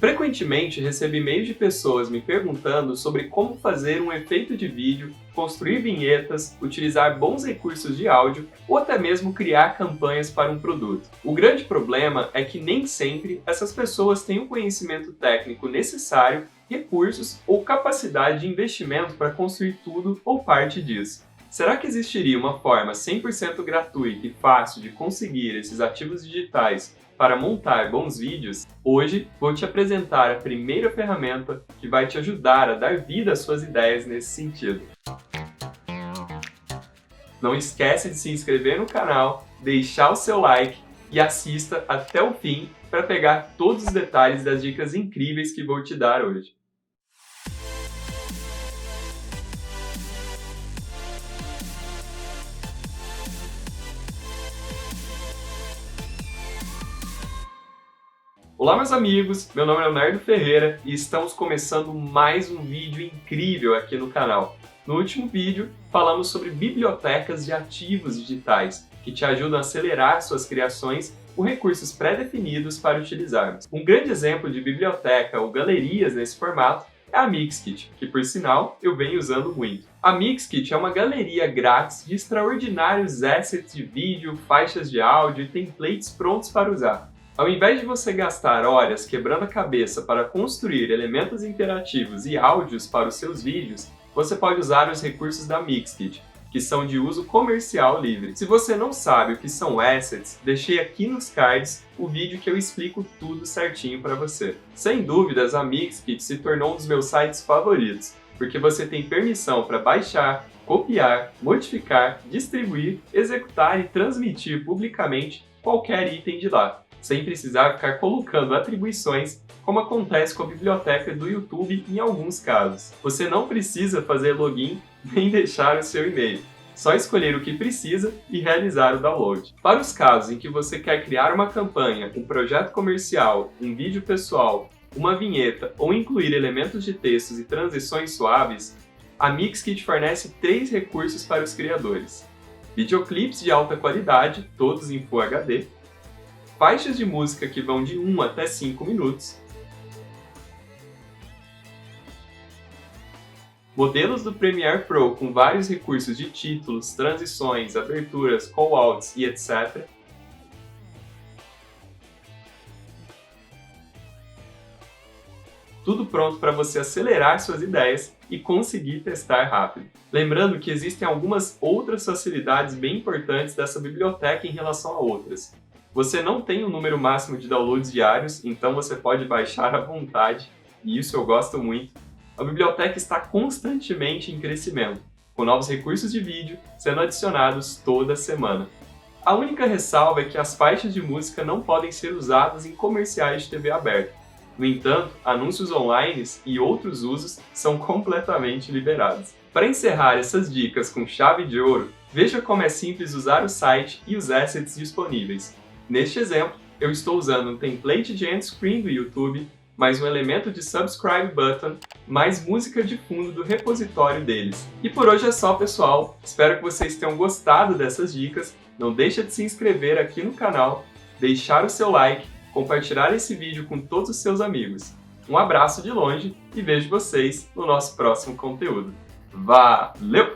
Frequentemente recebo e-mails de pessoas me perguntando sobre como fazer um efeito de vídeo, construir vinhetas, utilizar bons recursos de áudio ou até mesmo criar campanhas para um produto. O grande problema é que nem sempre essas pessoas têm o conhecimento técnico necessário, recursos ou capacidade de investimento para construir tudo ou parte disso. Será que existiria uma forma 100% gratuita e fácil de conseguir esses ativos digitais para montar bons vídeos? Hoje vou te apresentar a primeira ferramenta que vai te ajudar a dar vida às suas ideias nesse sentido. Não esquece de se inscrever no canal, deixar o seu like e assista até o fim para pegar todos os detalhes das dicas incríveis que vou te dar hoje. Olá meus amigos, meu nome é Leonardo Ferreira e estamos começando mais um vídeo incrível aqui no canal. No último vídeo, falamos sobre bibliotecas de ativos digitais, que te ajudam a acelerar suas criações com recursos pré-definidos para utilizarmos. Um grande exemplo de biblioteca ou galerias nesse formato é a Mixkit, que por sinal eu venho usando muito. A Mixkit é uma galeria grátis de extraordinários assets de vídeo, faixas de áudio e templates prontos para usar. Ao invés de você gastar horas quebrando a cabeça para construir elementos interativos e áudios para os seus vídeos, você pode usar os recursos da Mixkit, que são de uso comercial livre. Se você não sabe o que são assets, deixei aqui nos cards o vídeo que eu explico tudo certinho para você. Sem dúvidas, a Mixkit se tornou um dos meus sites favoritos, porque você tem permissão para baixar, copiar, modificar, distribuir, executar e transmitir publicamente qualquer item de lá, sem precisar ficar colocando atribuições, como acontece com a biblioteca do YouTube em alguns casos. Você não precisa fazer login nem deixar o seu e-mail, só escolher o que precisa e realizar o download. Para os casos em que você quer criar uma campanha, um projeto comercial, um vídeo pessoal, uma vinheta ou incluir elementos de textos e transições suaves, a Mixkit fornece 3 recursos para os criadores: videoclipes de alta qualidade, todos em Full HD, faixas de música que vão de 1 até 5 minutos, modelos do Premiere Pro com vários recursos de títulos, transições, aberturas, callouts e etc. Tudo pronto para você acelerar suas ideias e conseguir testar rápido. Lembrando que existem algumas outras facilidades bem importantes dessa biblioteca em relação a outras. Você não tem um número máximo de downloads diários, então você pode baixar à vontade, e isso eu gosto muito. A biblioteca está constantemente em crescimento, com novos recursos de vídeo sendo adicionados toda semana. A única ressalva é que as faixas de música não podem ser usadas em comerciais de TV aberta. No entanto, anúncios online e outros usos são completamente liberados. Para encerrar essas dicas com chave de ouro, veja como é simples usar o site e os assets disponíveis. Neste exemplo, eu estou usando um template de end screen do YouTube, mais um elemento de subscribe button, mais música de fundo do repositório deles. E por hoje é só, pessoal. Espero que vocês tenham gostado dessas dicas. Não deixa de se inscrever aqui no canal, deixar o seu like, compartilhar esse vídeo com todos os seus amigos. Um abraço de longe e vejo vocês no nosso próximo conteúdo. Valeu!